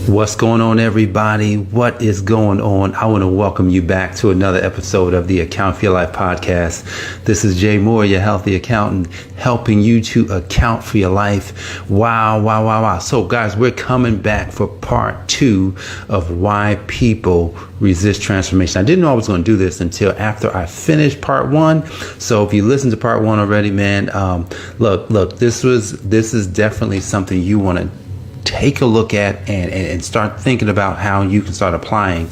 What's going on, everybody? What is going on? I want to welcome you back to another episode of the Account for Your Life podcast. This is Jay Moore, your healthy accountant, helping you to account for your life. Wow. So guys, we're coming back for part 2 of why people resist transformation. I didn't know I was going to do this until after I finished part 1. So if you listened to part 1 already, man, look, this is definitely something you want to take a look at and start thinking about how you can start applying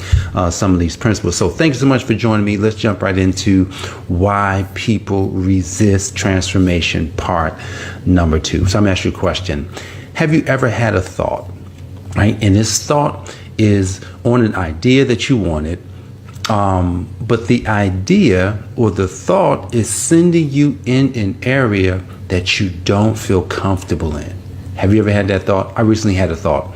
some of these principles. So thank you so much for joining me. Let's jump right into why people resist transformation, part number 2. So I'm going to ask you a question. Have you ever had a thought, right? And this thought is on an idea that you wanted, but the idea or the thought is sending you in an area that you don't feel comfortable in. Have you ever had that thought? I recently had a thought,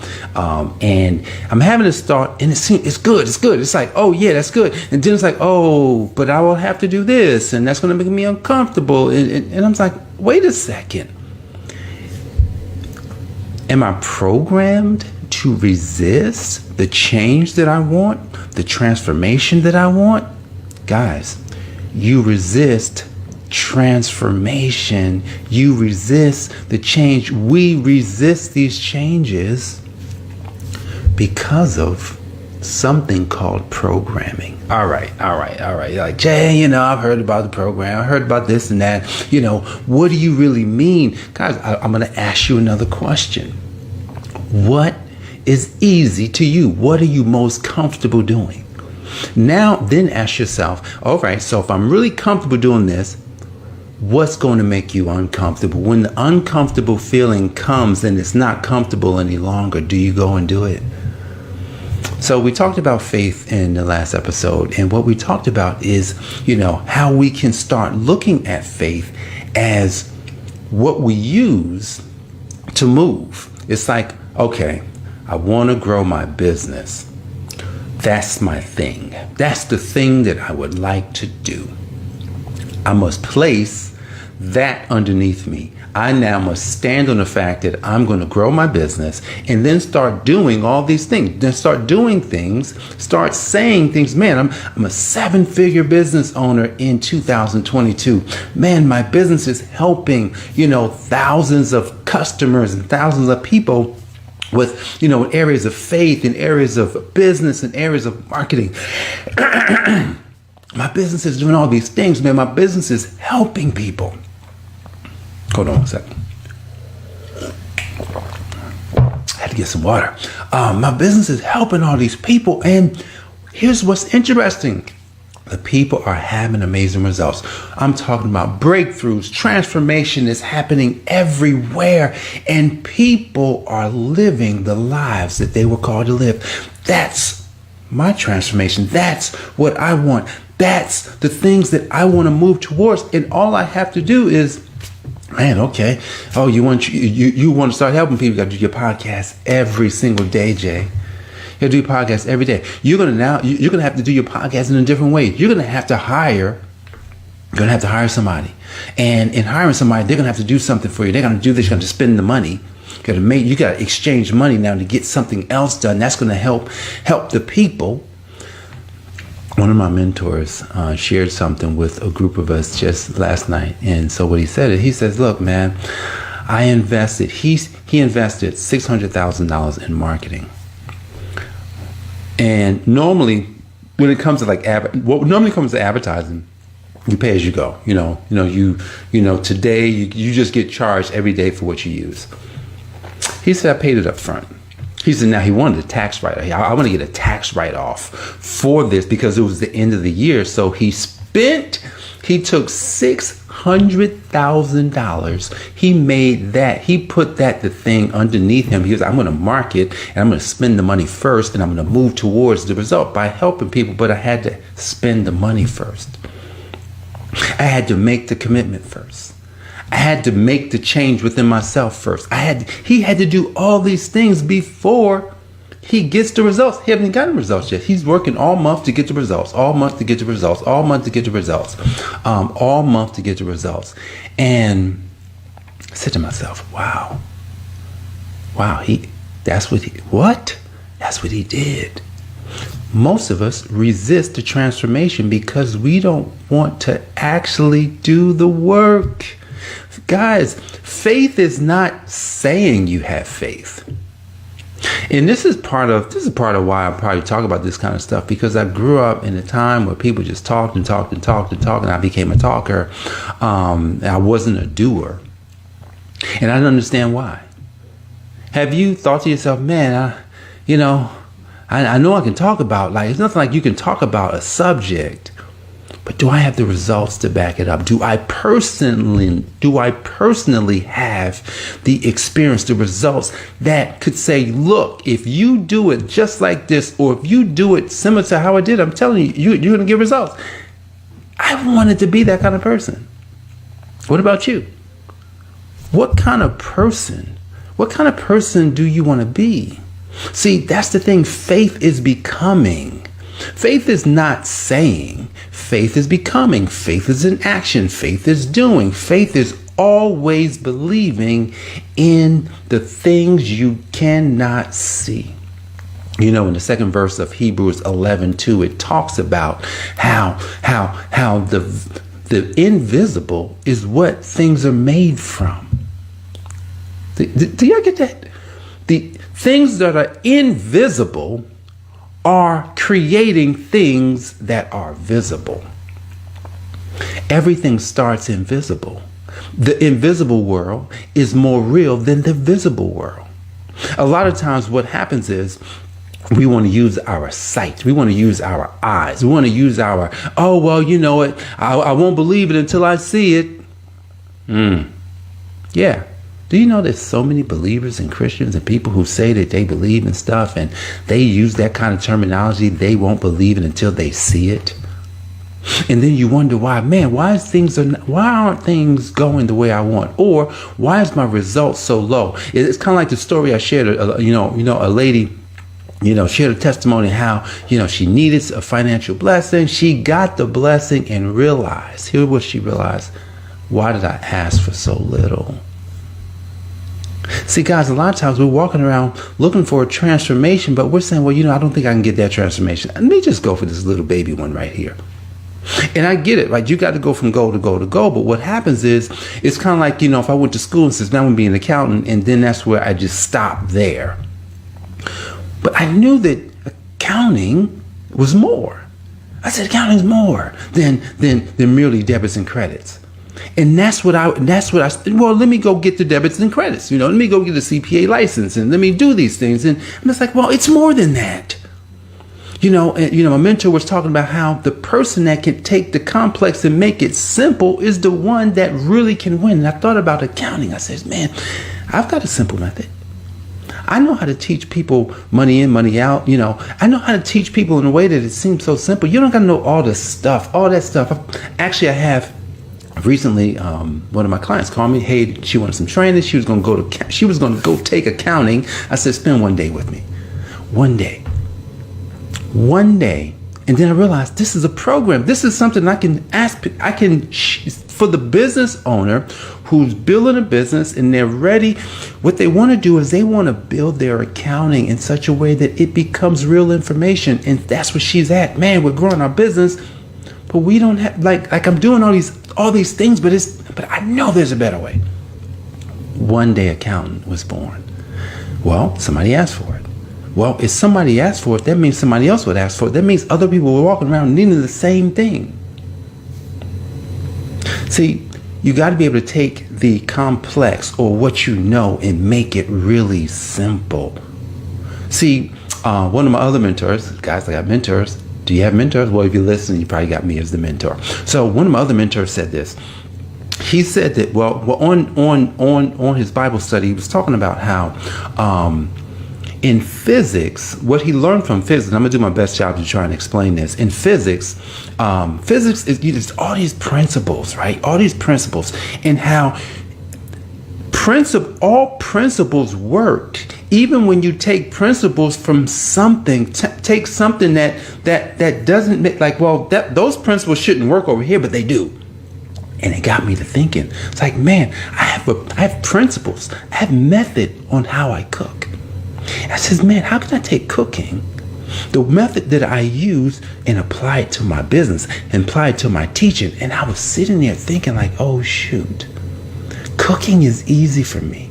and I'm having this thought, and it's good. It's like, oh yeah, that's good. And then it's like, oh, but I will have to do this, and that's going to make me uncomfortable. And I'm like, wait a second. Am I programmed to resist the change that I want, the transformation that I want? Guys, you resist transformation. You resist the change. We resist these changes because of something called programming. All right. Like, Jay, I've heard about the program. I heard about this and that. What do you really mean? Guys, I'm going to ask you another question. What is easy to you? What are you most comfortable doing? Now, then ask yourself, all right, so if I'm really comfortable doing this, what's going to make you uncomfortable? When the uncomfortable feeling comes and it's not comfortable any longer, do you go and do it? So we talked about faith in the last episode, and what we talked about is, how we can start looking at faith as what we use to move. It's like, okay, I want to grow my business. That's my thing. That's the thing that I would like to do. I must place that underneath me. I now must stand on the fact that I'm going to grow my business and then start doing all these things. Then start doing things, start saying things. Man, I'm a 7-figure business owner in 2022. Man, my business is helping, thousands of customers and thousands of people with, areas of faith and areas of business and areas of marketing. My business is doing all these things, man. My business is helping people. Hold on 1 second. I had to get some water. My business is helping all these people. And here's what's interesting. The people are having amazing results. I'm talking about breakthroughs. Transformation is happening everywhere. And people are living the lives that they were called to live. That's my transformation. That's what I want. That's the things that I want to move towards. And all I have to do is, man, okay. Oh, you want to start helping people. You got to do your podcast every single day, Jay. You got to do your podcast every day. You're going to have to do your podcast in a different way. You're going to have to hire somebody. And in hiring somebody, they're going to have to do something for you. They're going to do this. You're going to spend the money. You got to exchange money now to get something else done. That's going to help the people. One of my mentors shared something with a group of us just last night. And so what he says, look, man, he invested $600,000 in marketing. And normally when it comes to what normally comes to advertising, you pay as you go, today you just get charged every day for what you use. He said, I paid it up front. He said, now he wanted a tax write-off. I want to get a tax write-off for this because it was the end of the year. So he took $600,000. He made that. He put the thing underneath him. He was, I'm going to market and I'm going to spend the money first and I'm going to move towards the result by helping people. But I had to spend the money first. I had to make the commitment first. I had to make the change within myself first. He had to do all these things before he gets the results. He hasn't gotten results yet. He's working all month to get the results, all month to get the results, all month to get the results, all month to get the results. And I said to myself, wow, what? That's what he did. Most of us resist the transformation because we don't want to actually do the work. Guys, faith is not saying you have faith. And this is part of why I probably talk about this kind of stuff, because I grew up in a time where people just talked and talked and talked and talked, and I became a talker. I wasn't a doer. And I don't understand why. Have you thought to yourself, man, I know I can talk about, like, it's nothing like you can talk about a subject, but do I have the results to back it up? Do I personally have the experience, the results that could say, look, if you do it just like this, or if you do it similar to how I did, I'm telling you, you're going to get results. I wanted to be that kind of person. What about you? What kind of person do you want to be? See, that's the thing. Faith is becoming. Faith is not saying. Faith is becoming. Faith is in action. Faith is doing. Faith is always believing in the things you cannot see. You know, in the second verse of Hebrews 11:2, it talks about how the invisible is what things are made from. Do y'all get that? The things that are invisible are creating things that are visible. Everything starts invisible. The invisible world is more real than the visible world. A lot of times what happens is we want to use our sight. We want to use our eyes. We want to use our, oh, well, you know what? I won't believe it until I see it. Yeah. Do you know there's so many believers and Christians and people who say that they believe in stuff and they use that kind of terminology? They won't believe it until they see it. And then you wonder why, man, why aren't things going the way I want? Or why is my result so low? It's kind of like the story I shared, a lady, shared a testimony how, she needed a financial blessing. She got the blessing and realized, here's what she realized. Why did I ask for so little? See, guys, a lot of times we're walking around looking for a transformation, but we're saying, well, I don't think I can get that transformation. Let me just go for this little baby one right here. And I get it, right? You got to go from goal to goal to goal. But what happens is, it's kind of like, if I went to school and says, now I'm going to be an accountant, and then that's where I just stop there. But I knew that accounting was more. I said, accounting is more than merely debits and credits. And that's what I well, let me go get the debits and credits, let me go get a CPA license and let me do these things. And I'm just like, well, it's more than that. My mentor was talking about how the person that can take the complex and make it simple is the one that really can win. And I thought about accounting. I said, man, I've got a simple method. I know how to teach people money in, money out. I know how to teach people in a way that it seems so simple. You don't got to know all that stuff. Actually, I have. Recently, one of my clients called me. Hey, she wanted some training. She was going to go take accounting. I said, spend one day with me. One day. And then I realized this is a program. This is something I can for the business owner who's building a business and they're ready. What they want to do is they want to build their accounting in such a way that it becomes real information. And that's where she's at. Man, we're growing our business, but we don't have like I'm doing all these things, but I know there's a better way. One day accountant was born. Well, somebody asked for it. Well, if somebody asked for it, that means somebody else would ask for it. That means other people were walking around needing the same thing. See, you got to be able to take the complex or what you know and make it really simple. See, one of my other mentors, guys, I got mentors. Do you have mentors? Well, if you listen, you probably got me as the mentor. So one of my other mentors said this. He said that, on his Bible study, he was talking about how in physics, what he learned from physics, and I'm going to do my best job to try and explain this. In physics, physics is all these principles, right? All these principles, and how all principles work. Even when you take principles from something, take something that doesn't make, those principles shouldn't work over here, but they do. And it got me to thinking. It's like, man, I have principles. I have method on how I cook. I says, man, how can I take cooking, the method that I use, and apply it to my business and apply it to my teaching? And I was sitting there thinking like, oh shoot, cooking is easy for me.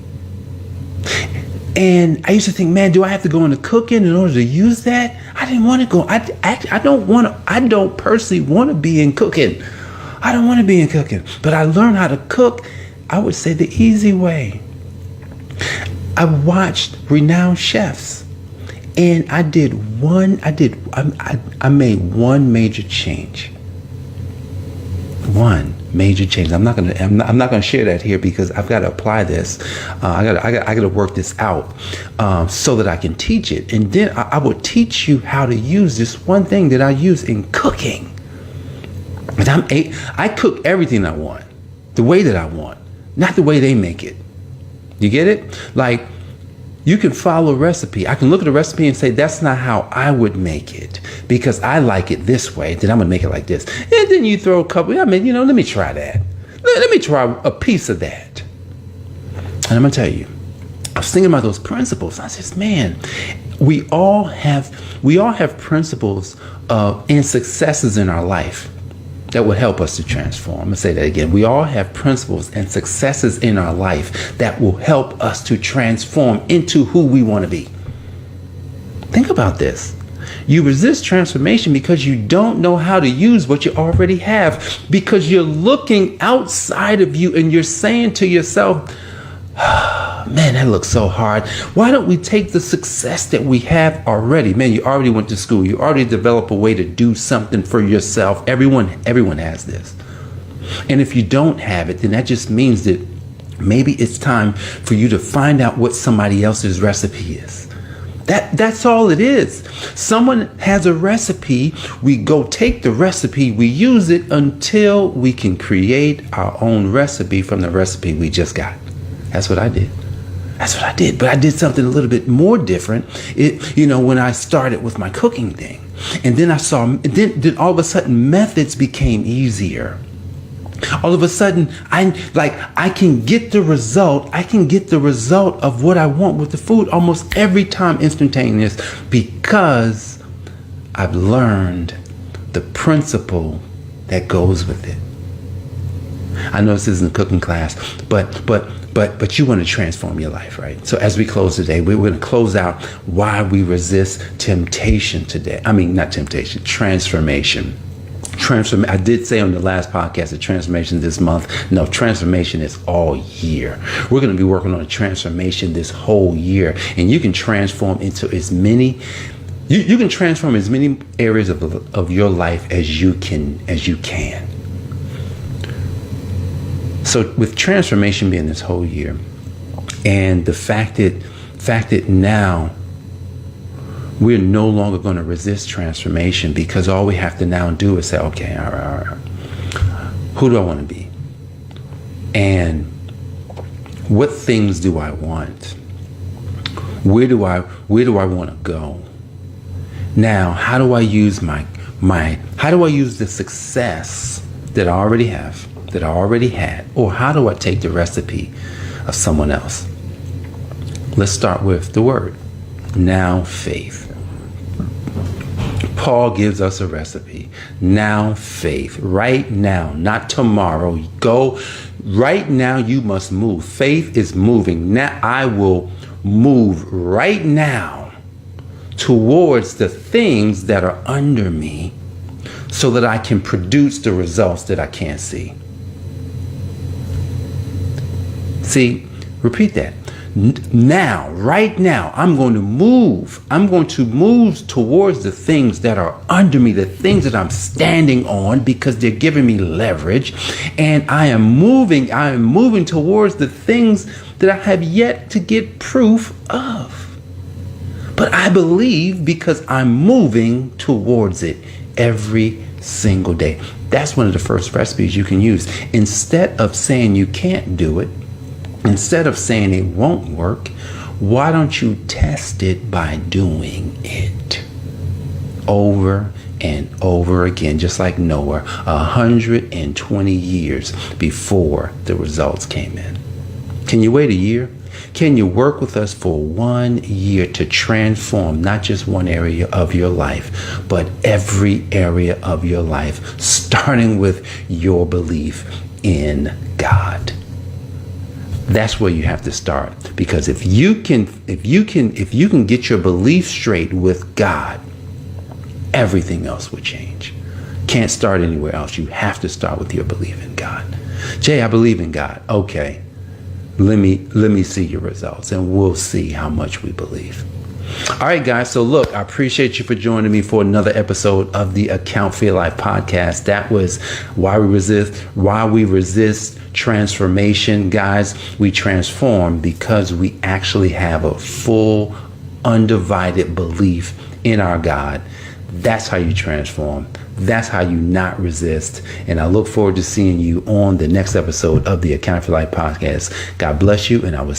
And I used to think, man, do I have to go into cooking in order to use that? I didn't want to go. I don't personally want to be in cooking. I don't want to be in cooking. But I learned how to cook, I would say, the easy way. I watched renowned chefs, and I made one major change. One major change. I'm not gonna share that here because I've got to apply this. I got to work this out so that I can teach it. And then I will teach you how to use this one thing that I use in cooking. And I cook everything I want, the way that I want, not the way they make it. You get it? Like, you can follow a recipe. I can look at a recipe and say, that's not how I would make it because I like it this way. Then I'm going to make it like this. And then you throw a couple, let me try that. Let me try a piece of that. And I'm going to tell you, I was thinking about those principles. I said, man, we all have principles and successes in our life that will help us to transform. I'm going to say that again. We all have principles and successes in our life that will help us to transform into who we want to be. Think about this. You resist transformation because you don't know how to use what you already have, because you're looking outside of you and you're saying to yourself, man, that looks so hard. Why don't we take the success that we have already? Man, you already went to school. You already developed a way to do something for yourself. Everyone has this. And if you don't have it, then that just means that maybe it's time for you to find out what somebody else's recipe is. That's all it is. Someone has a recipe. We go take the recipe. We use it until we can create our own recipe from the recipe we just got. That's what I did. But I did something a little bit more different. When I started with my cooking thing, and then then all of a sudden methods became easier. All of a sudden, I can get the result. I can get the result of what I want with the food almost every time instantaneous, because I've learned the principle that goes with it. I know this isn't a cooking class, but you want to transform your life, right? So as we close today, we're going to close out why we resist temptation today. I mean, not temptation, transformation. I did say on the last podcast that transformation this month. No, transformation is all year. We're going to be working on a transformation this whole year, and you can transform into as many. You can transform as many areas of your life as you can. So with transformation being this whole year, and the fact that now we're no longer going to resist transformation, because all we have to now do is say, okay, all right. Who do I want to be? And what things do I want? Where do I want to go? Now, how do I use how do I use the success that I already have, that I already had? Or how do I take the recipe of someone else? Let's start with the word. Now faith. Paul gives us a recipe. Now faith. Right now, not tomorrow. Go right now. You must move. Faith is moving. Now I will move right now towards the things that are under me, so that I can produce the results that I can't see. See, repeat that. Now, right now, I'm going to move. I'm going to move towards the things that are under me, the things that I'm standing on, because they're giving me leverage. And I am moving towards the things that I have yet to get proof of. But I believe, because I'm moving towards it every single day. That's one of the first recipes you can use. Instead of saying you can't do it, instead of saying it won't work, why don't you test it by doing it over and over again, just like Noah, 120 years before the results came in. Can you wait a year? Can you work with us for 1 year to transform not just one area of your life, but every area of your life, starting with your belief in God? That's where you have to start, because if you can get your belief straight with God, everything else will change. Can't start anywhere else. You have to start with your belief in God. Jay, I believe in God. Okay, let me see your results, and we'll see how much we believe. All right, guys. So look, I appreciate you for joining me for another episode of the Account for Your Life podcast. That was why we resist transformation. Guys, we transform because we actually have a full, undivided belief in our God. That's how you transform. That's how you not resist. And I look forward to seeing you on the next episode of the Account for Life podcast. God bless you, and I will